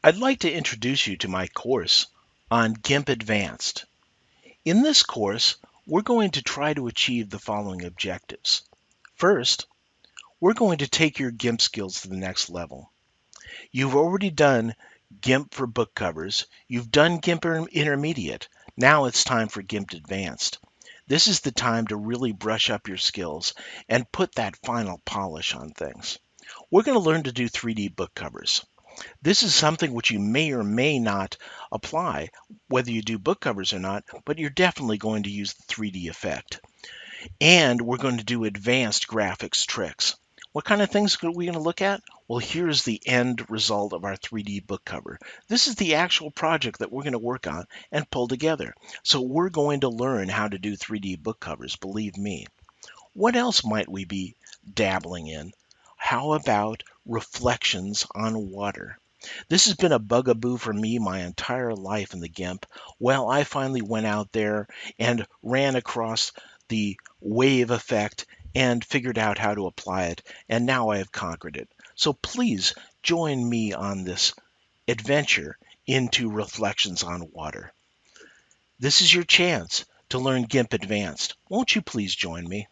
I'd like to introduce you to my course on GIMP Advanced. In this course, we're going to try to achieve the following objectives. First, we're going to take your GIMP skills to the next level. You've already done GIMP for book covers. You've done GIMP Intermediate. Now it's time for GIMP Advanced. This is the time to really brush up your skills and put that final polish on things. We're going to learn to do 3D book covers. This is something which you may or may not apply, whether you do book covers or not, but you're definitely going to use the 3D effect. And we're going to do advanced graphics tricks. What kind of things are we going to look at? Well, here's the end result of our 3D book cover. This is the actual project that we're going to work on and pull together. So we're going to learn how to do 3D book covers, believe me. What else might we be dabbling in? How about reflections on water? This has been a bugaboo for me my entire life in the GIMP. Well, I finally went out there and ran across the wave effect and figured out how to apply it, and now I have conquered it. So please join me on this adventure into reflections on water. This is your chance to learn GIMP Advanced. Won't you please join me?